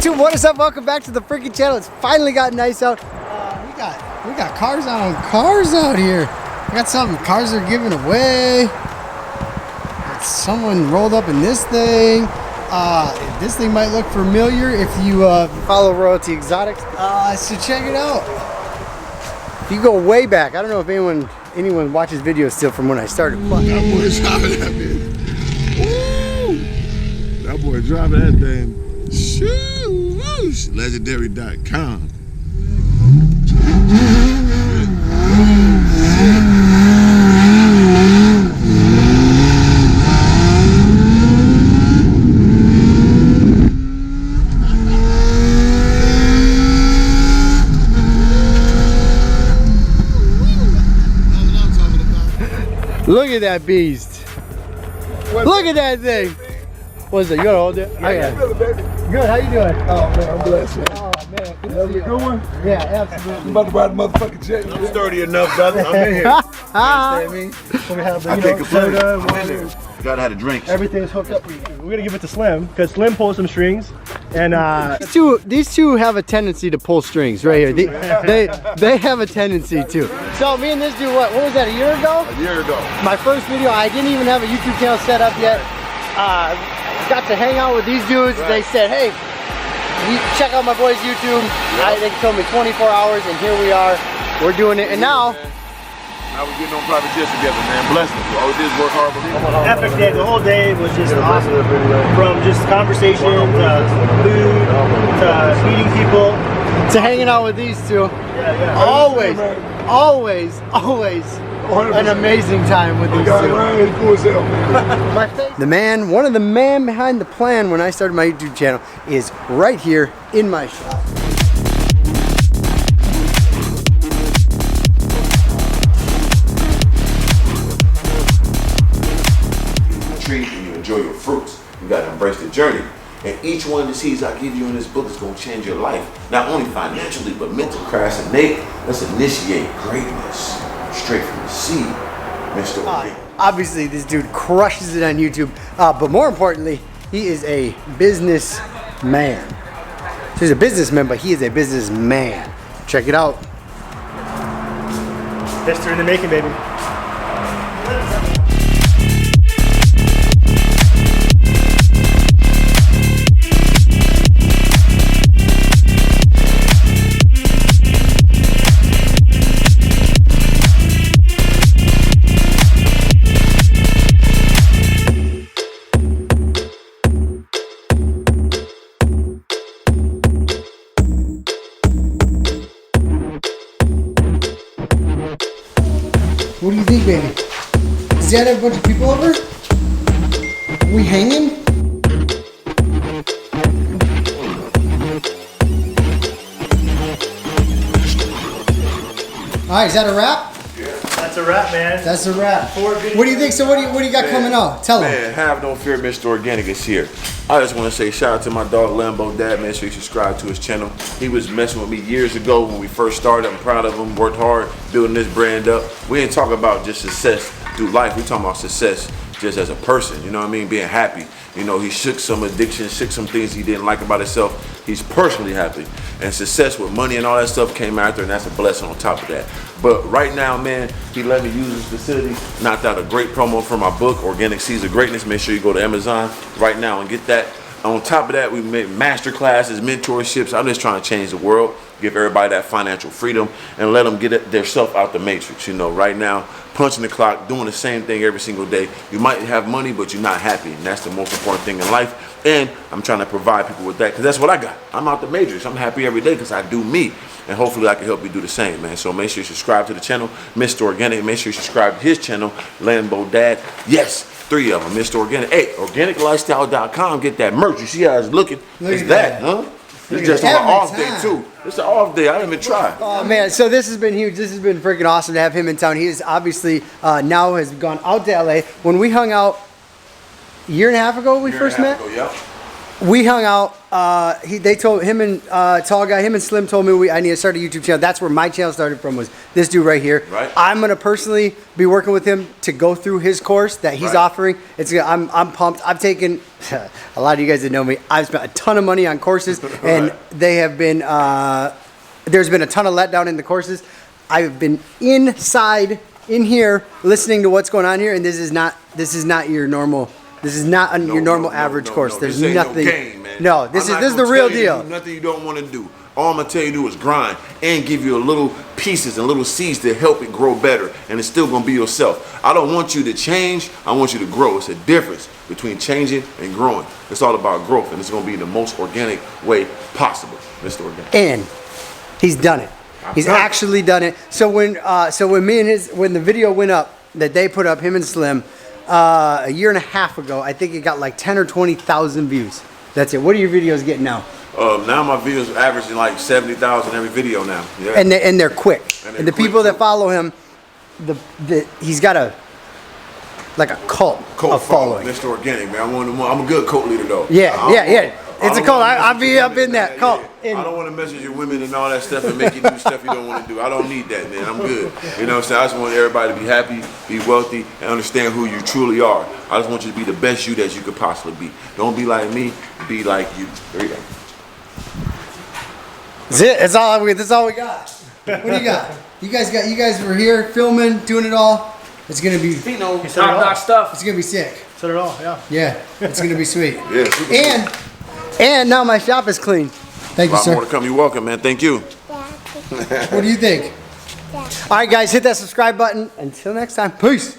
YouTube, what is up? Welcome back to the freaking channel. It's finally got nice out. We got cars out here. We got something. Cars are giving away. Someone rolled up in this thing. This thing might look familiar if you follow Royalty Exotics. So check it out. You go way back. I don't know if anyone watches videos still from when I started. That boy driving that bitch. Woo! That boy driving that thing. Shoo! Legendary.com. Look at that beast. Look at that thing. What's it? You gotta hold it? I got it. Good, how you doing? Oh man, I'm blessed. Man. Oh man, good That was a good one? Yeah, absolutely. I'm about to ride the motherfucking jet. I'm sturdy enough, brother. I'm in here. You understand me? So we have the, I can't complain. soda, I'm in there. Gotta have a drink. everything's hooked up. We're gonna give it to Slim because Slim pulls some strings, and These two have a tendency to pull strings right here. They have a tendency to. So me and this dude, what was that, a year ago? A year ago. My first video, I didn't even have a YouTube channel set up yet. Got to hang out with these dudes. Right. They said, hey, you check out my boy's YouTube. They told me 24 hours and here we are. We're doing it. And now we're getting on private jets together, man. Blessed. All we did is work hard, believe it. epic day. The whole day was just awesome. From just conversation to food to meeting people. to hanging out with these two. Yeah. Always an amazing time with these two. My face. The man, one of the man behind the plan when I started my YouTube channel is right here in my shop. Tree and you enjoy your fruits. You gotta embrace the journey. And each one of the seeds I give you in this book is gonna change your life. Not only financially, but mental. Procrastinate. Let's initiate greatness straight from the seed. Mr.Organik. Obviously, this dude crushes it on YouTube, but more importantly, he is a businessman. So he's a businessman, but he is a businessman. Check it out. History in the making, baby. What do you think, baby? Does Dad have a bunch of people over? Are we hanging? All right, is that a wrap? That's a wrap, man. That's a wrap. 4 videos. What do you think? So what do you got coming out? Tell him. Man, have no fear, Mr.Organik is here. I just want to say shout out to my dog Lambo Dad. Make sure you subscribe to his channel. He was messing with me years ago when we first started. I'm proud of him. Worked hard building this brand up. We ain't talking about just success through life. We talking about success just as a person. You know what I mean? Being happy. You know, he shook some addictions, shook some things he didn't like about himself. He's personally happy. And success with money and all that stuff came after, and that's a blessing on top of that. But right now, man, he let me use his facility. Knocked out a great promo for my book, Organic Seeds of Greatness. Make sure you go to Amazon right now and get that. On top of that, we made master classes, mentorships. I'm just trying to change the world, give everybody that financial freedom, and let them get their self out the matrix. You know, right now, punching the clock, doing the same thing every single day. You might have money, but you're not happy, and that's the most important thing in life. And I'm trying to provide people with that, because that's what I got. I'm out the matrix. I'm happy every day because I do me. And hopefully I can help you do the same, man. So make sure you subscribe to the channel, Mr.Organik. Make sure you subscribe to his channel, Lambo Dad. Yes, 3 of them, Mr.Organik. Hey, organiclifestyle.com. Get that merch. You see how it's looking? It's that, huh? It's just on my off day, too. It's an off day. I didn't even try. Oh man, so this has been huge. This has been freaking awesome to have him in town. He is obviously now has gone out to LA. When we hung out a year and a half ago, we first met. Yep. We hung out they told him and tall guy, him and Slim told me I need to start a YouTube channel. That's where my channel started from, was this dude right here. Right. I'm gonna personally be working with him to go through his course that he's offering. I'm pumped. I've taken a lot of you guys that know me. I've spent a ton of money on courses, and they have been there's been a ton of letdown in the courses. I've been inside in here listening to what's going on here, and this is not your normal. This is not your normal average course. There's this ain't nothing. No game, man. No, this is the real deal. Nothing you don't want to do. All I'm gonna tell you to do is grind and give you a little pieces and little seeds to help it grow better, and it's still gonna be yourself. I don't want you to change. I want you to grow. It's a difference between changing and growing. It's all about growth, and it's gonna be the most organic way possible, Mr. Organik. And he's done it. He's actually done it. So when when the video went up that they put up, him and Slim, a year and a half ago, I think it got like 10 or 20,000 views. That's it. What are your videos getting now? Now my videos are averaging like 70,000 every video now. Yeah. And they're quick. And the people that follow him, he's got a cult of following. Mr. Organik, man. I'm a good cult leader though. Yeah. It's a cult. I'll be up in that cult. I don't want to message your women and all that stuff and make you do stuff you don't want to do. I don't need that, man. I'm good. You know what I'm saying? I just want everybody to be happy, be wealthy, and understand who you truly are. I just want you to be the best you that you could possibly be. Don't be like me, be like you. There you go. That's it. That's all we got. What do you got? You guys were here filming, doing it all. It's gonna be top-notch stuff. It's gonna be sick. Said it all, yeah. Yeah, it's gonna be sweet. Yeah. And now my shop is clean. Thank you, sir. More to come. You're welcome, man. Thank you. What do you think? All right, guys, hit that subscribe button. Until next time, peace.